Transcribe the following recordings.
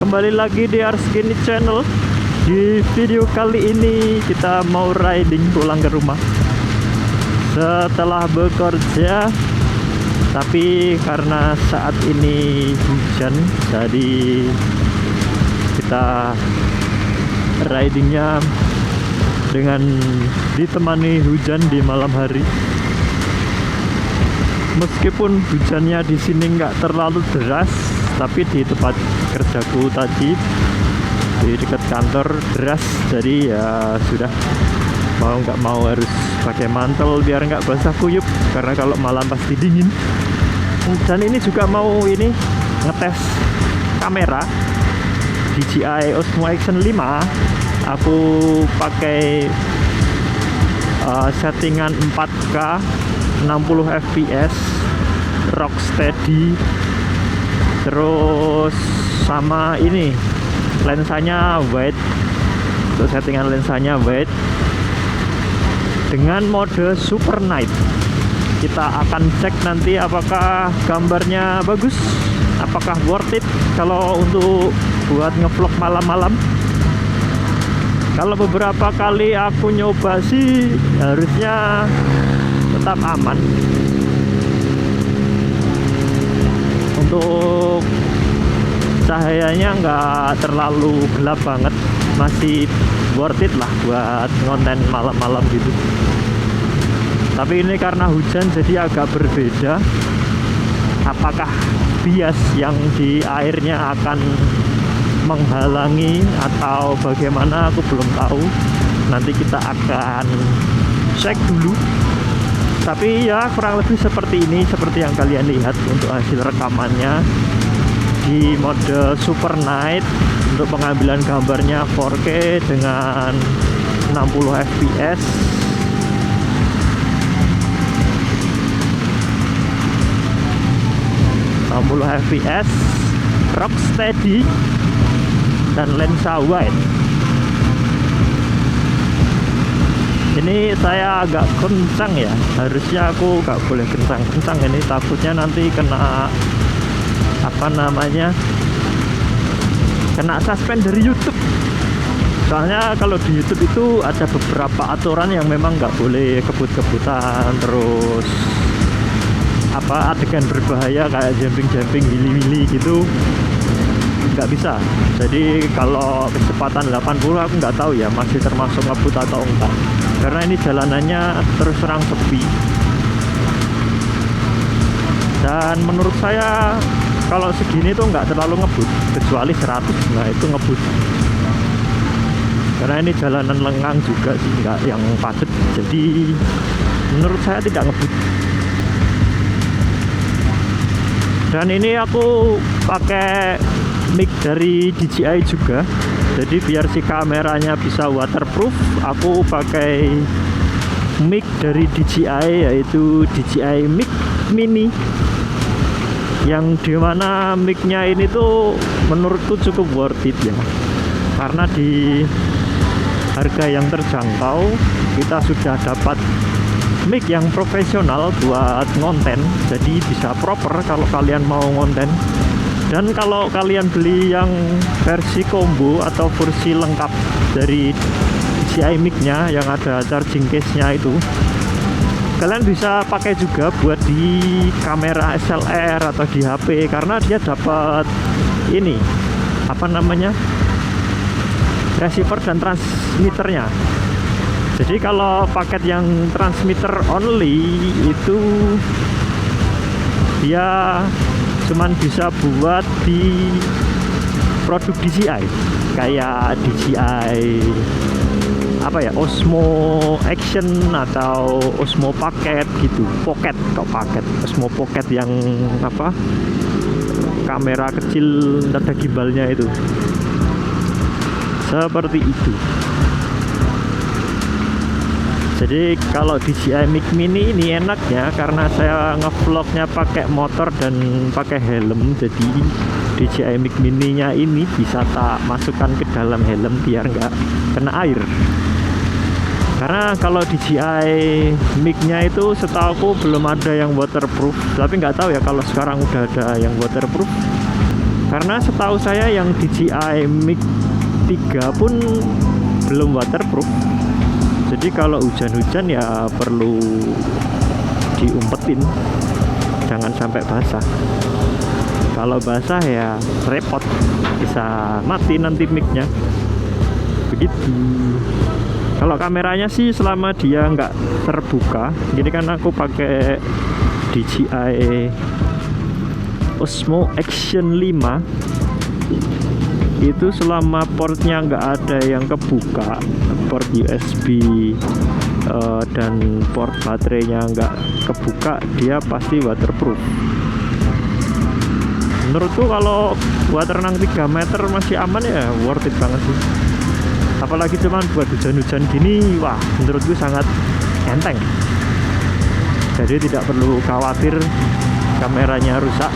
Kembali lagi di Arskinny Channel. Di video kali ini kita mau riding pulang ke rumah setelah bekerja, tapi karena saat ini hujan, jadi kita ridingnya dengan ditemani hujan di malam hari. Meskipun hujannya di sini nggak terlalu deras, tapi di tempat kerjaku tadi di dekat kantor deras, jadi ya sudah mau nggak mau harus pakai mantel biar nggak basah kuyup, karena kalau malam pasti dingin. Dan ini juga mau ini ngetes kamera DJI Osmo Action 5. Aku pakai settingan 4K 60 fps Rocksteady, terus sama ini lensanya wide, untuk settingan lensanya wide dengan mode super night. Kita akan cek nanti apakah gambarnya bagus, apakah worth it kalau untuk buat ngevlog malam-malam. Kalau beberapa kali aku nyoba sih harusnya tetap aman. Untuk cahayanya nggak terlalu gelap banget, masih worth it lah buat konten malam-malam gitu. Tapi ini karena hujan jadi agak berbeda. Apakah bias yang di airnya akan menghalangi atau bagaimana, aku belum tahu. Nanti kita akan cek dulu. Tapi ya kurang lebih seperti ini, seperti yang kalian lihat untuk hasil rekamannya di mode super night. Untuk pengambilan gambarnya 4K dengan 60 fps. fps Rocksteady dan lensa wide. Ini saya agak kencang ya, harusnya aku nggak boleh kencang-kencang ini, takutnya nanti kena apa namanya, kena suspend dari YouTube. Soalnya kalau di YouTube itu ada beberapa aturan yang memang nggak boleh kebut-kebutan, terus apa adegan berbahaya kayak jumping-jumping, willy-willy gitu nggak bisa. Jadi kalau kecepatan 80 aku nggak tahu ya masih termasuk ngebut atau enggak, karena ini jalanannya terus terang sepi. Dan menurut saya kalau segini tuh nggak terlalu ngebut, kecuali 100, nah itu ngebut. Karena ini jalanan lengang juga sih, nggak yang padat, jadi menurut saya tidak ngebut. Dan ini aku pakai mic dari DJI juga, jadi biar si kameranya bisa waterproof, aku pakai mic dari DJI, yaitu DJI Mic Mini, yang dimana micnya ini tuh menurutku cukup worth it ya, karena di harga yang terjangkau kita sudah dapat mic yang profesional buat ngonten, jadi bisa proper kalau kalian mau ngonten. Dan kalau kalian beli yang versi combo atau versi lengkap dari DJI mic-nya yang ada charging case-nya itu, kalian bisa pakai juga buat di kamera SLR atau di HP, karena dia dapat ini apa namanya, receiver dan transmitternya. Jadi kalau paket yang transmitter only itu dia cuman bisa buat di produk DJI kayak DJI apa ya, Osmo Action atau Osmo Paket gitu, Pocket kok paket, Osmo Pocket yang apa, kamera kecil ada gimbalnya itu, seperti itu. Jadi kalau DJI Mic Mini ini enaknya karena saya ngevlognya pakai motor dan pakai helm, jadi DJI Mic Mini-nya ini bisa tak masukkan ke dalam helm biar nggak kena air. Karena kalau DJI mic-nya itu setahuku belum ada yang waterproof, tapi nggak tahu ya kalau sekarang udah ada yang waterproof. Karena setahu saya yang DJI Mic 3 pun belum waterproof. Jadi kalau hujan-hujan ya perlu diumpetin, jangan sampai basah. Kalau basah ya repot, bisa mati nanti micnya. Begitu. Kalau kameranya sih selama dia nggak terbuka, gini kan aku pakai DJI Osmo Action 5, itu selama portnya nggak ada yang kebuka, port USB dan port baterainya nggak kebuka, dia pasti waterproof. Menurutku kalau buat renang 3 meter masih aman ya, worth it banget sih. Apalagi cuman buat hujan-hujan gini, wah menurutku sangat enteng. Jadi tidak perlu khawatir kameranya rusak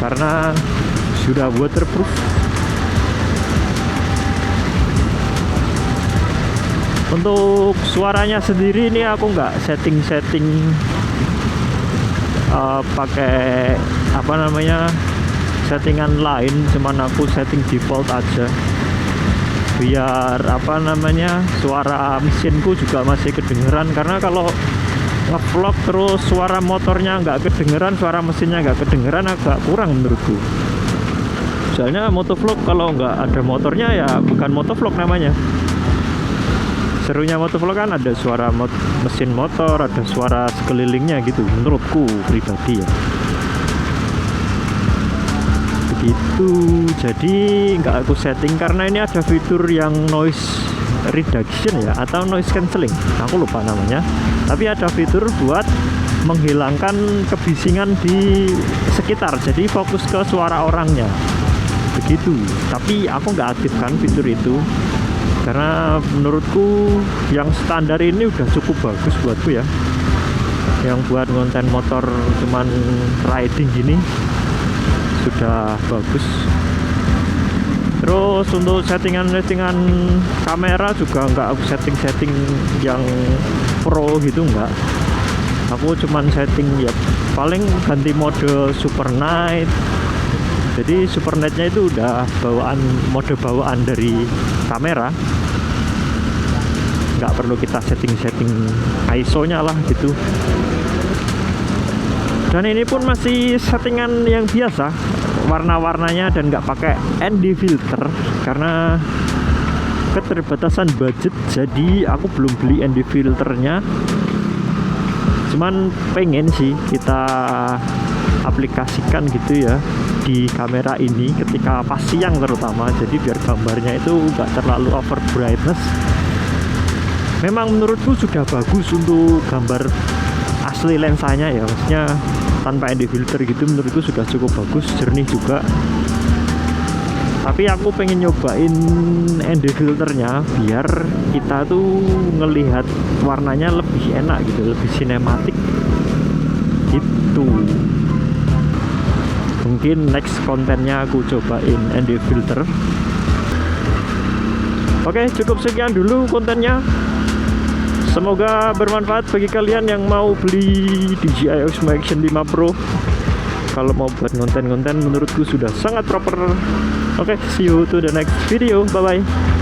karena sudah waterproof. Untuk suaranya sendiri ini aku nggak setting pakai apa namanya settingan lain, cuman aku setting default aja biar apa namanya suara mesinku juga masih kedengeran. Karena kalau ngevlog terus suara motornya nggak kedengeran, suara mesinnya nggak kedengeran, agak kurang menurutku. Soalnya motovlog kalau nggak ada motornya ya bukan motovlog namanya. Serunya motovlog kan ada suara mesin motor, ada suara sekelilingnya gitu, menurutku pribadi ya. Begitu, jadi nggak aku setting karena ini ada fitur yang noise reduction ya, atau noise cancelling, aku lupa namanya. Tapi ada fitur buat menghilangkan kebisingan di sekitar, jadi fokus ke suara orangnya. Begitu, tapi aku nggak aktifkan fitur itu karena menurutku yang standar ini udah cukup bagus buatku ya. Yang buat konten motor cuman riding gini sudah bagus. Terus untuk settingan kamera juga nggak aku setting yang pro gitu, nggak. Aku cuman setting ya paling ganti mode super night. Jadi super nightnya itu udah mode bawaan dari kamera, nggak perlu kita setting ISO nya lah gitu. Dan ini pun masih settingan yang biasa, warna-warnanya, dan nggak pakai ND filter karena keterbatasan budget. Jadi aku belum beli ND filternya, cuman pengen sih kita aplikasikan gitu ya di kamera ini ketika pas siang terutama, jadi biar gambarnya itu nggak terlalu over brightness. Memang menurutku sudah bagus untuk gambar asli lensanya ya, maksudnya tanpa ND filter gitu, menurutku sudah cukup bagus, jernih juga. Tapi aku pengen nyobain ND filternya biar kita tuh ngelihat warnanya lebih enak gitu, lebih sinematik gitu. Mungkin next kontennya aku cobain ND filter. Oke, cukup sekian dulu kontennya. Semoga bermanfaat bagi kalian yang mau beli DJI Osmo Action 5 Pro. Kalau mau buat konten-konten menurutku sudah sangat proper. Oke, see you to the next video. Bye bye.